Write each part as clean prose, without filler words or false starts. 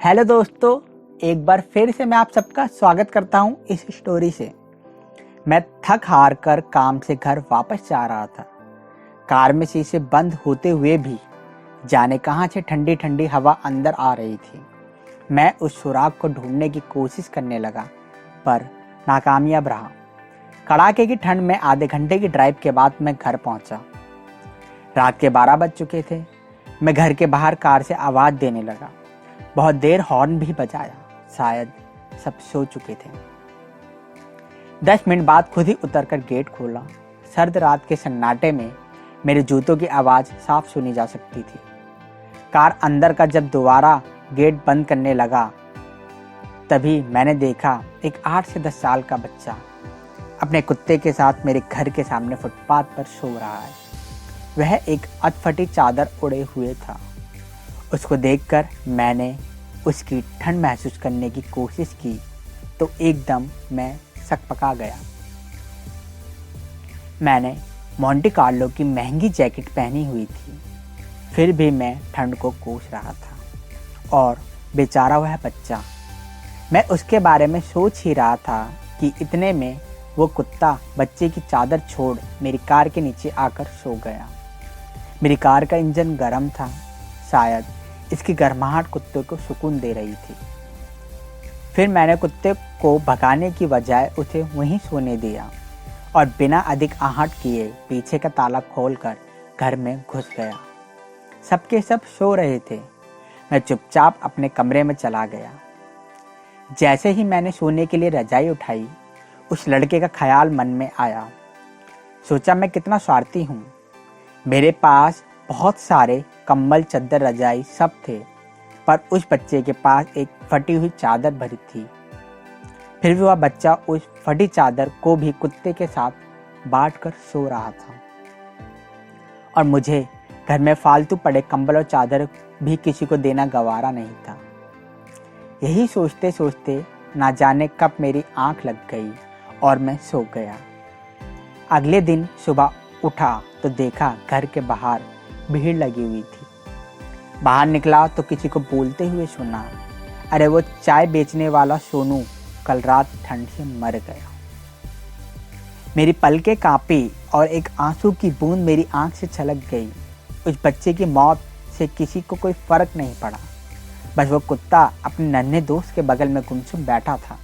Hello दोस्तों, एक बार फिर से मैं आप सबका स्वागत करता हूं इस स्टोरी से। मैं थक हार कर काम से घर वापस जा रहा था। कार में शीशे बंद होते हुए भी जाने कहां से ठंडी ठंडी हवा अंदर आ रही थी। मैं उस सुराग को ढूंढने की कोशिश करने लगा, पर नाकामयाब रहा। कड़ाके की ठंड में आधे घंटे की ड्राइव के बाद मैं घर पहुंचा। रात के 12 बज चुके थे। मैं घर के बाहर कार से आवाज़ देने लगा। बहुत देर हॉर्न भी बजाया, शायद सब सो चुके थे। 10 मिनट बाद खुद ही उतरकर गेट खोला। सर्द रात के सन्नाटे में मेरे जूतों की आवाज़ साफ सुनी जा सकती थी। कार अंदर का जब दोबारा गेट बंद करने लगा, तभी मैंने देखा एक 8 से 10 साल का बच्चा अपने कुत्ते के साथ मेरे घर के सामने फुटपाथ पर सो रहा है। वह एक अटफटी चादर ओढ़े हुए था। उसको देखकर मैंने उसकी ठंड महसूस करने की कोशिश की तो एकदम मैं सकपका गया। मैंने मोंटे कार्लो की महंगी जैकेट पहनी हुई थी, फिर भी मैं ठंड को कोस रहा था। और बेचारा वह बच्चा, मैं उसके बारे में सोच ही रहा था कि इतने में वो कुत्ता बच्चे की चादर छोड़ मेरी कार के नीचे आकर सो गया। मेरी कार का इंजन गर्म था, शायद इसकी गर्माहट कुत्ते को सुकून दे रही थी। फिर मैंने कुत्ते को भगाने की बजाय उसे वहीं सोने दिया और बिना अधिक आहट किए पीछे का ताला खोलकर घर में घुस गया। सबके सब सो रहे थे। मैं चुपचाप अपने कमरे में चला गया। जैसे ही मैंने सोने के लिए रजाई उठाई, उस लड़के का ख्याल मन में आया। सोचा, मैं कितना स्वार्थी हूँ। मेरे पास बहुत सारे कंबल, चद्दर, रजाई सब थे, पर उस बच्चे के पास एक फटी हुई चादर भरी थी। फिर भी वह बच्चा उस फटी चादर को भी कुत्ते के साथ बांटकर सो रहा था, और मुझे घर में फालतू पड़े कंबल और चादर भी किसी को देना गवारा नहीं था। यही सोचते सोचते ना जाने कब मेरी आंख लग गई और मैं सो गया। अगले दिन सुबह उठा तो देखा घर के बाहर भीड़ लगी हुई थी। बाहर निकला तो किसी को बोलते हुए सुना, अरे वो चाय बेचने वाला सोनू कल रात ठंड से मर गया। मेरी पलकें कांपी और एक आंसू की बूंद मेरी आंख से छलक गई। उस बच्चे की मौत से किसी को कोई फर्क नहीं पड़ा। बस वो कुत्ता अपने नन्हे दोस्त के बगल में गुमसुम बैठा था,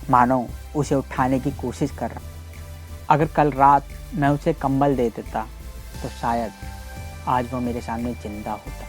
मानो उसे उठाने की कोशिश कर रहा। अगर कल रात मैं उसे कंबल दे देता तो शायद आज वो मेरे सामने जिंदा होता।